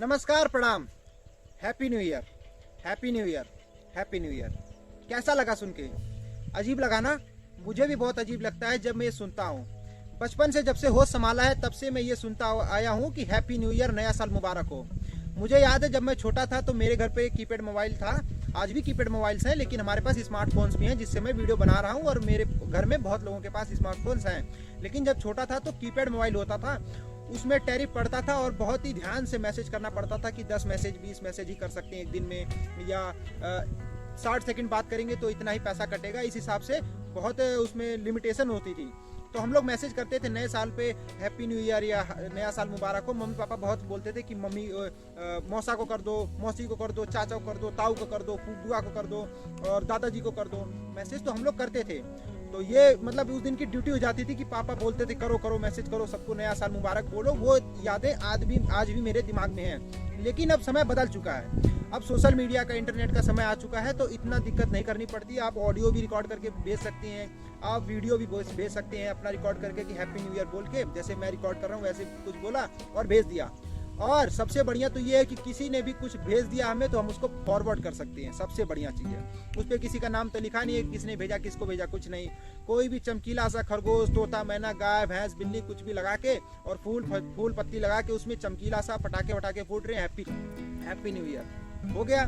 नमस्कार, प्रणाम। Happy new year, happy new year, happy new year. कैसा लगा सुन के? अजीब लगा ना? मुझे भी बहुत अजीब लगता है जब मैं ये सुनता हूँ। बचपन से जब से होश संभाला है तब से मैं ये सुनता आया हूँ कि हैप्पी न्यू ईयर, नया साल मुबारक हो। मुझे याद है जब मैं छोटा था तो मेरे घर पे कीपैड मोबाइल था। आज भी कीपैड मोबाइल्स हैं, लेकिन हमारे पास स्मार्टफोन्स भी हैं जिससे मैं वीडियो बना रहा हूँ, और मेरे घर में बहुत लोगों के पास स्मार्टफोन्स हैं। लेकिन जब छोटा था तो कीपैड मोबाइल होता था, उसमें टैरिफ पड़ता था और बहुत ही ध्यान से मैसेज करना पड़ता था कि 10 मैसेज 20 मैसेज ही कर सकते हैं एक दिन में, या 60 सेकंड बात करेंगे तो इतना ही पैसा कटेगा। इस हिसाब से बहुत उसमें लिमिटेशन होती थी। तो हम लोग मैसेज करते थे नए साल पे हैप्पी न्यू ईयर या नया साल मुबारक हो। मम्मी पापा बहुत बोलते थे कि मम्मी मौसा को कर दो, मौसी को कर दो, चाचा को कर दो, ताऊ को कर दो, बुआ को कर दो और दादाजी को कर दो। मैसेज तो हम लोग करते थे। तो ये मतलब उस दिन की ड्यूटी हो जाती थी कि पापा बोलते थे करो करो मैसेज करो, सबको नया साल मुबारक बोलो। वो यादें आज भी मेरे दिमाग में हैं। लेकिन अब समय बदल चुका है। अब सोशल मीडिया का, इंटरनेट का समय आ चुका है, तो इतना दिक्कत नहीं करनी पड़ती। आप ऑडियो भी रिकॉर्ड करके भेज सकते हैं, आप वीडियो भी भेज सकते हैं अपना रिकॉर्ड करके कि हैप्पी न्यू ईयर बोल के, जैसे मैं रिकॉर्ड कर रहा हूँ वैसे कुछ बोला और भेज दिया। और सबसे बढ़िया तो ये है कि किसी ने भी कुछ भेज दिया हमें तो हम उसको फॉरवर्ड कर सकते हैं। सबसे बढ़िया चीज़ है, उस पर किसी का नाम तो लिखा नहीं है, किसने भेजा, किसको भेजा, कुछ नहीं। कोई भी चमकीला सा खरगोश, तोता, मैना, गाय, भैंस, बिल्ली कुछ भी लगा के और फूल पत्ती लगा के उसमें चमकीला सा पटाखे वटाखे फूट रहे हैं, हैप्पी न्यू ईयर हो गया।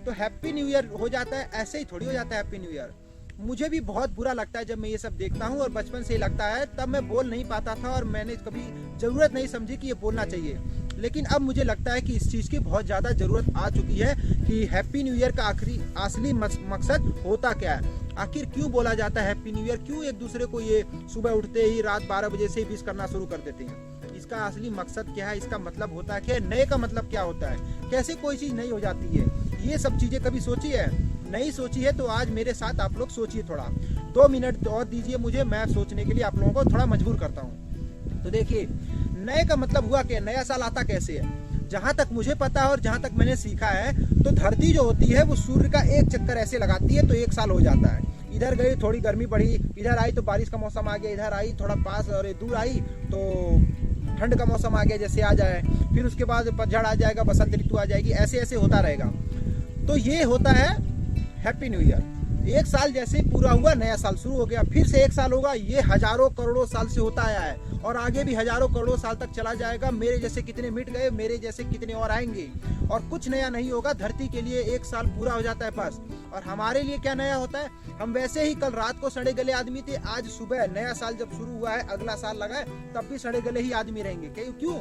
तो हैप्पी न्यू ईयर हो जाता है, ऐसे ही थोड़ी हो जाता है हैप्पी न्यू ईयर। मुझे भी बहुत बुरा लगता है जब मैं ये सब देखता हूँ, और बचपन से ही लगता है। तब मैं बोल नहीं पाता था और मैंने कभी जरूरत नहीं समझी कि ये बोलना चाहिए। लेकिन अब मुझे लगता है कि इस चीज़ की बहुत ज़्यादा ज़रूरत आ चुकी है कि हैप्पी न्यू ईयर का असली मकसद होता क्या है। आखिर क्यों बोला जाता है हैप्पी न्यू ईयर? क्यों एक दूसरे को ये सुबह उठते ही रात 12 बजे से विश करना शुरू कर देते हैं? इसका असली मकसद क्या है? इसका मतलब होता है क्या? नए का मतलब क्या होता है? कैसे कोई चीज़ नई हो जाती है? ये सब चीज़ें कभी सोची है? नहीं सोची है तो आज मेरे साथ आप लोग सोचिए। थोड़ा 2 मिनट और दीजिए मुझे, मैं सोचने के लिए आप लोगों को थोड़ा मजबूर करता हूँ। तो देखिए, नए का मतलब हुआ क्या? नया साल आता कैसे है? जहां तक मुझे पता है और जहां तक मैंने सीखा है, तो धरती जो होती है वो सूर्य का एक चक्कर ऐसे लगाती है तो 1 साल हो जाता है। इधर गई थोड़ी गर्मी बढ़ी, इधर आई तो बारिश का मौसम आ गया, इधर आई थोड़ा पास और दूर आई तो ठंड का मौसम आ गया, जैसे आ जाए। फिर उसके बाद पतझड़ आ जाएगा, बसंत ऋतु आ जाएगी, ऐसे ऐसे होता रहेगा। तो ये होता है हैप्पी न्यू ईयर। 1 साल जैसे ही पूरा हुआ, नया साल शुरू हो गया, फिर से 1 साल होगा। ये हजारों करोड़ों साल से होता आया है और आगे भी हजारों करोड़ों साल तक चला जाएगा। मेरे जैसे कितने मिट गए, मेरे जैसे कितने और आएंगे, और कुछ नया नहीं होगा। धरती के लिए 1 साल पूरा हो जाता है बस। और हमारे लिए क्या नया होता है? हम वैसे ही कल रात को सड़े गले आदमी थे, आज सुबह नया साल जब शुरू हुआ है, अगला साल लगा है, तब भी सड़े गले ही आदमी रहेंगे। क्यों?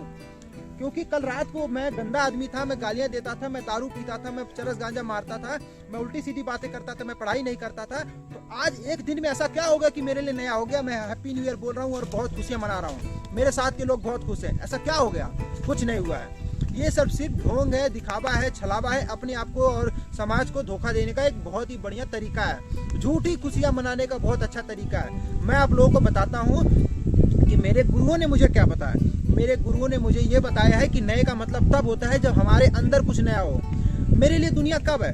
क्योंकि कल रात को मैं गंदा आदमी था, मैं गालियां देता था, मैं दारू पीता था, मैं चरस गांजा मारता था, मैं उल्टी सीधी बातें करता था, मैं पढ़ाई नहीं करता था। तो आज एक दिन में ऐसा क्या होगा कि मेरे लिए नया हो गया? मैं हैप्पी न्यू ईयर बोल रहा हूँ और बहुत खुशियां मना रहा हूँ, मेरे साथ के लोग बहुत खुश हैं। ऐसा क्या हो गया? कुछ नहीं हुआ है। ये सब सिर्फ ढोंग है, दिखावा है, छलावा है, अपने आप को और समाज को धोखा देने का एक बहुत ही बढ़िया तरीका है। झूठी खुशियां मनाने का बहुत अच्छा तरीका है। मैं आप लोगों को बताता हूँ कि मेरे गुरुओं ने मुझे क्या बताया। मेरे गुरुओं ने मुझे ये बताया है कि नए का मतलब तब होता है जब हमारे अंदर कुछ नया हो। मेरे लिए दुनिया कब है?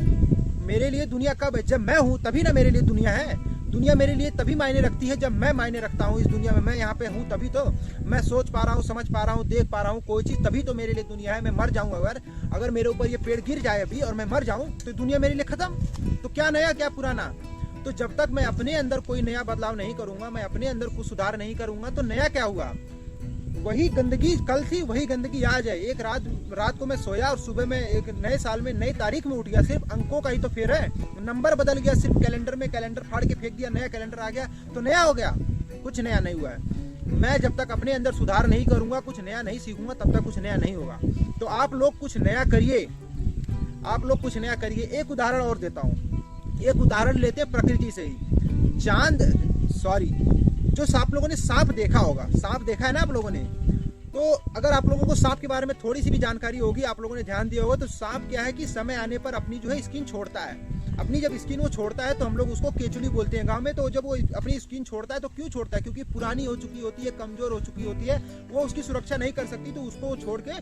मेरे लिए दुनिया कब है? जब मैं हूँ तभी ना मेरे लिए दुनिया है। दुनिया मेरे लिए तभी मायने रखती है जब मैं मायने रखता हूँ इस दुनिया में। मैं यहाँ पे हूँ तभी तो मैं सोच पा रहा हूँ, समझ पा रहा हूँ, देख पा रहा हूँ कोई चीज़, तभी तो मेरे लिए दुनिया है। मैं मर जाऊँगा अगर मेरे ऊपर ये पेड़ गिर जाए अभी और मैं मर जाऊँ तो दुनिया मेरे लिए खत्म। तो क्या नया क्या पुराना? तो जब तक मैं अपने अंदर कोई नया बदलाव नहीं करूंगा, मैं अपने अंदर कुछ सुधार नहीं करूंगा, तो नया क्या हुआ? वही गंदगी कल थी, वही गंदगी आज है। एक रात को मैं सोया और सुबह में एक नए साल में नई तारीख में उठ गया। सिर्फ अंकों का ही तो फेर है, नंबर बदल गया सिर्फ कैलेंडर में, कैलेंडर फाड़ के फेंक दिया, नया कैलेंडर आ गया तो नया हो गया? कुछ नया नहीं हुआ है। मैं जब तक अपने अंदर सुधार नहीं करूंगा, कुछ नया नहीं सीखूंगा, तब तक कुछ नया नहीं होगा। तो आप लोग कुछ नया करिए, आप लोग कुछ नया करिए। एक उदाहरण और देता हूँ। एक उदाहरण लेते हैं प्रकृति से ही। जो आप लोगों ने सांप देखा होगा, सांप देखा है ना आप लोगों ने? तो अगर आप लोगों को सांप के बारे में थोड़ी सी भी जानकारी होगी, आप लोगों ने ध्यान दिया होगा, तो सांप क्या है कि समय आने पर अपनी जो है स्किन छोड़ता है। अपनी जब स्किन वो छोड़ता है तो हम लोग उसको केचुली बोलते हैं गांव में। तो जब वो अपनी स्किन छोड़ता है तो क्यों छोड़ता है? क्योंकि पुरानी हो चुकी होती है, कमजोर हो चुकी होती है, वो उसकी सुरक्षा नहीं कर सकती, तो उसको छोड़ के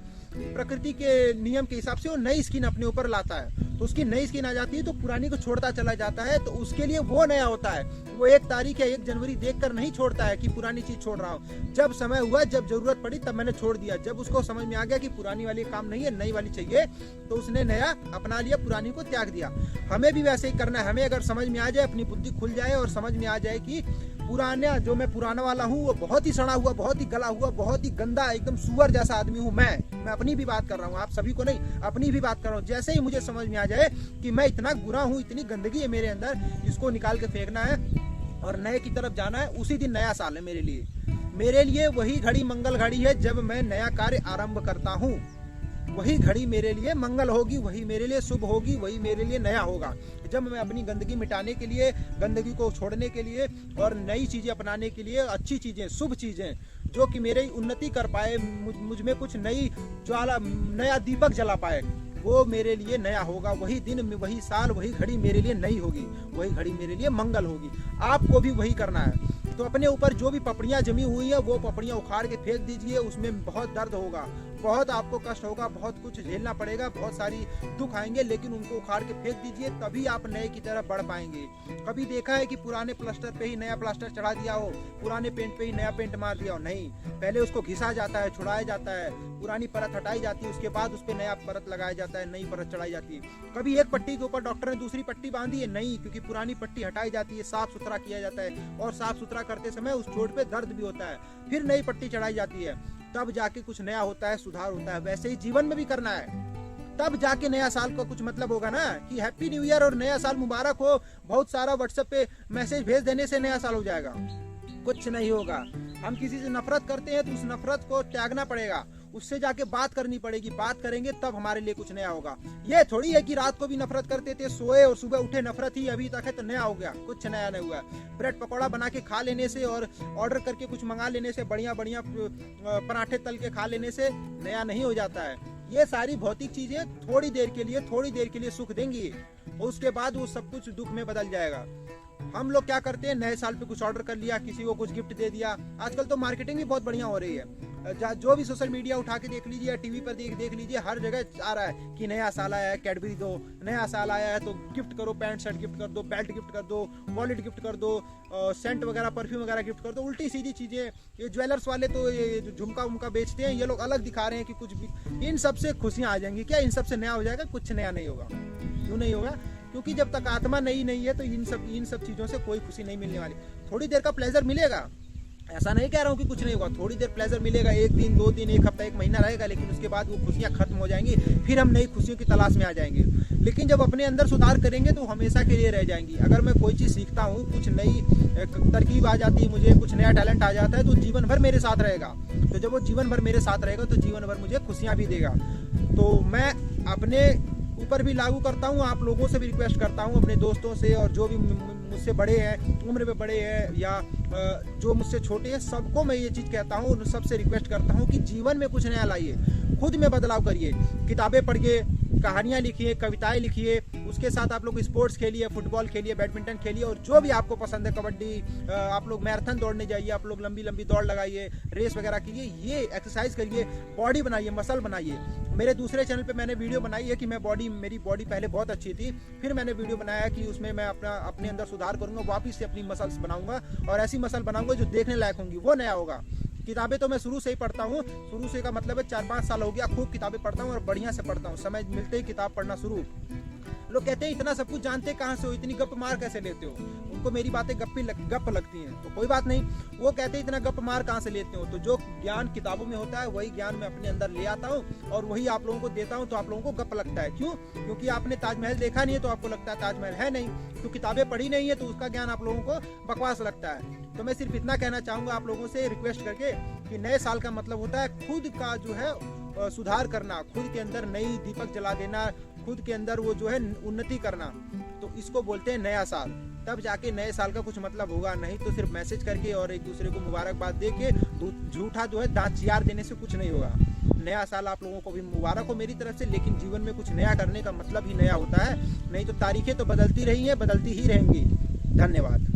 प्रकृति के नियम के हिसाब से वो नई स्किन अपने ऊपर लाता है। तो उसकी नई स्किन आ जाती है तो पुरानी को छोड़ता चला जाता है, तो उसके लिए वो नया होता है। वो 1 तारीख या 1 जनवरी देखकर नहीं छोड़ता है कि पुरानी चीज छोड़ रहा हूँ। जब समय हुआ, जब जरूरत पड़ी तब मैंने छोड़ दिया। जब उसको समझ में आ गया कि पुरानी वाली काम नहीं है, नई वाली चाहिए, तो उसने नया अपना लिया, पुरानी को त्याग दिया। हमें भी वैसे ही करना है। हमें अगर समझ में आ जाए, अपनी बुद्धि खुल जाए और समझ में आ जाए कि पुराना जो मैं पुराना वाला हूँ वो बहुत ही सड़ा हुआ, बहुत ही गला हुआ, बहुत ही गंदा, एकदम सुअर जैसा आदमी हूँ मैं अपनी भी बात कर रहा हूँ, आप सभी को नहीं, अपनी भी बात कर रहा हूँ। जैसे ही मुझे समझ में आ जाए कि मैं इतना बुरा हूँ, इतनी गंदगी है मेरे अंदर, इसको निकाल के फेंकना है और नए की तरफ जाना है, उसी दिन नया साल है मेरे लिए वही घड़ी मंगल घड़ी है। जब मैं नया कार्य आरंभ करता हूँ, वही घड़ी मेरे लिए मंगल होगी, वही मेरे लिए शुभ होगी, वही मेरे लिए नया होगा। जब मैं अपनी गंदगी मिटाने के लिए, गंदगी को छोड़ने के लिए और नई चीजें अपनाने के लिए, अच्छी चीजें, शुभ चीजें जो कि मेरी उन्नति कर पाए, मुझ में कुछ नई ज्वाला, नया दीपक जला पाए, वो मेरे लिए नया होगा। वही दिन, वही साल, वही घड़ी मेरे लिए नई होगी, वही घड़ी मेरे लिए मंगल होगी। आपको भी वही करना है। तो अपने ऊपर जो भी पपड़ियां जमी हुई है, वो पपड़ियां उखाड़ के फेंक दीजिए। उसमें बहुत दर्द होगा, बहुत आपको कष्ट होगा, बहुत कुछ झेलना पड़ेगा, बहुत सारी दुख आएंगे, लेकिन उनको उखाड़ के फेंक दीजिए, तभी आप नए की तरफ बढ़ पाएंगे। कभी देखा है कि पुराने प्लास्टर पे ही नया प्लास्टर चढ़ा दिया हो, पुराने पेंट पे ही नया पेंट मार दिया हो? नहीं, पहले उसको घिसा जाता है, छुड़ाया जाता है, पुरानी परत हटाई जाती है, उसके बाद उस पर नया परत लगाया जाता है, नई परत चढ़ाई जाती है। कभी एक पट्टी के ऊपर डॉक्टर ने दूसरी पट्टी बांधी है? नहीं, क्योंकि पुरानी पट्टी हटाई जाती है, साफ सुथरा किया जाता है, और साफ सुथरा करते समय उस चोट पे दर्द भी होता है, फिर नई पट्टी चढ़ाई जाती है, तब जाके कुछ नया होता है, सुधार होता है। वैसे ही जीवन में भी करना है, तब जाके नया साल का कुछ मतलब होगा ना, कि हैप्पी न्यू ईयर और नया साल मुबारक हो बहुत सारा व्हाट्सएप पे मैसेज भेज देने से नया साल हो जाएगा? कुछ नहीं होगा। हम किसी से नफरत करते हैं तो उस नफरत को त्यागना पड़ेगा, उससे जाके बात करनी पड़ेगी, बात करेंगे तब हमारे लिए कुछ नया होगा। ये थोड़ी है कि रात को भी नफरत करते थे, सोए और सुबह उठे नफरत ही अभी तक है तो नया हो गया। कुछ नया नहीं हुआ। ब्रेड पकौड़ा बना के खा लेने से और ऑर्डर करके कुछ मंगा लेने से, बढ़िया बढ़िया पराठे तल के खा लेने से नया नहीं हो जाता है। ये सारी भौतिक चीजें थोड़ी देर के लिए सुख देंगी, उसके बाद वो सब कुछ दुख में बदल जाएगा। हम लोग क्या करते हैं, नए साल पे कुछ ऑर्डर कर लिया, किसी को कुछ गिफ्ट दे दिया। आजकल तो मार्केटिंग भी बहुत बढ़िया हो रही है। जो भी सोशल मीडिया उठा के देख लीजिए, टीवी पर देख लीजिए, हर जगह आ रहा है कि नया साल आया है, कैडबरी दो, नया साल आया है तो गिफ्ट करो, पैंट शर्ट गिफ्ट कर दो, बेल्ट गिफ्ट कर दो, वॉलेट गिफ्ट कर दो, सेंट वगैरह, परफ्यूम वगैरह गिफ्ट कर दो। उल्टी सीधी चीजें। ये ज्वेलर्स वाले तो ये झुमका उमका बेचते हैं, ये लोग अलग दिखा रहे हैं कि कुछ भी। इन सब से खुशियां आ जाएंगी क्या? इन सब से नया हो जाएगा? कुछ नया नहीं होगा। क्यों नहीं होगा? क्योंकि जब तक आत्मा नई नहीं है तो इन सब चीजों से कोई खुशी नहीं मिलने वाली। थोड़ी देर का प्लेजर मिलेगा, ऐसा नहीं कह रहा हूँ कि कुछ नहीं होगा, थोड़ी देर प्लेजर मिलेगा, 1 दिन 2 दिन 1 हफ्ता 1 महीना रहेगा, लेकिन उसके बाद वो खुशियां खत्म हो जाएंगी, फिर हम नई खुशियों की तलाश में आ जाएंगे। लेकिन जब अपने अंदर सुधार करेंगे तो हमेशा के लिए रह जाएंगी। अगर मैं कोई चीज सीखता हूँ, कुछ नई तरकीब आ जाती है, मुझे कुछ नया टैलेंट आ जाता है, तो जीवन भर मेरे साथ रहेगा। तो जब वो जीवन भर मेरे साथ रहेगा तो जीवन भर मुझे खुशियां भी देगा। तो मैं अपने ऊपर भी लागू करता हूँ, आप लोगों से भी रिक्वेस्ट करता हूँ, अपने दोस्तों से और जो भी मुझसे बड़े हैं, उम्र में बड़े हैं या जो मुझसे छोटे हैं, सबको मैं ये चीज़ कहता हूँ, उन सबसे रिक्वेस्ट करता हूँ कि जीवन में कुछ नया लाइए, खुद में बदलाव करिए, किताबें पढ़िए, कहानियाँ लिखिए, कविताएं लिखिए, उसके साथ आप लोग स्पोर्ट्स खेलिए, फुटबॉल खेलिए, बैडमिंटन खेलिए, और जो भी आपको पसंद है, कबड्डी, आप लोग मैराथन दौड़ने जाइए, आप लोग लंबी लंबी दौड़ लगाइए, रेस वगैरह कीजिए, ये एक्सरसाइज करिए, बॉडी बनाइए, मसल बनाइए। मेरे दूसरे चैनल पे मैंने वीडियो बनाई है कि मेरी बॉडी पहले बहुत अच्छी थी, फिर मैंने वीडियो बनाया कि उसमें मैं अपने अंदर सुधार करूंगा, वापस से अपनी मसल्स बनाऊंगा और ऐसी मसल बनाऊंगा जो देखने लायक होंगी, वो नया होगा। किताबें तो मैं शुरू से ही पढ़ता हूँ, शुरू से का मतलब है 4-5 साल हो गया, खूब किताबें पढ़ता हूँ और बढ़िया से पढ़ता हूँ, समय मिलते ही किताब पढ़ना शुरू। लोग कहते हैं इतना सब कुछ जानते कहाँ से हो, इतनी गप मार कैसे लेते हो? उनको मेरी बातें गप लगती हैं, तो कोई बात नहीं। वो कहते हैं इतना गप मार कहाँ से लेते हो? तो जो ज्ञान किताबों में होता है वही ज्ञान मैं अपने अंदर ले आता हूँ और वही आप लोगों को देता हूँ, तो आप लोगों को गप लगता है। क्यों? क्योंकि आपने ताजमहल देखा नहीं है तो आपको लगता है ताजमहल है नहीं, तो किताबें पढ़ी नहीं है तो उसका ज्ञान आप लोगों को बकवास लगता है। तो मैं सिर्फ इतना कहना चाहूँगा आप लोगों से रिक्वेस्ट करके कि नए साल का मतलब होता है खुद का जो है सुधार करना, खुद के अंदर नई दीपक जला देना, खुद के अंदर वो जो है उन्नति करना, तो इसको बोलते हैं नया साल। तब जाके नए साल का कुछ मतलब होगा, नहीं तो सिर्फ मैसेज करके और एक दूसरे को मुबारकबाद दे के झूठा जो है दांत चियार देने से कुछ नहीं होगा। नया साल आप लोगों को भी मुबारक हो मेरी तरफ से, लेकिन जीवन में कुछ नया करने का मतलब ही नया होता है, नहीं तो तारीखें तो बदलती रही हैं, बदलती ही रहेंगी। धन्यवाद।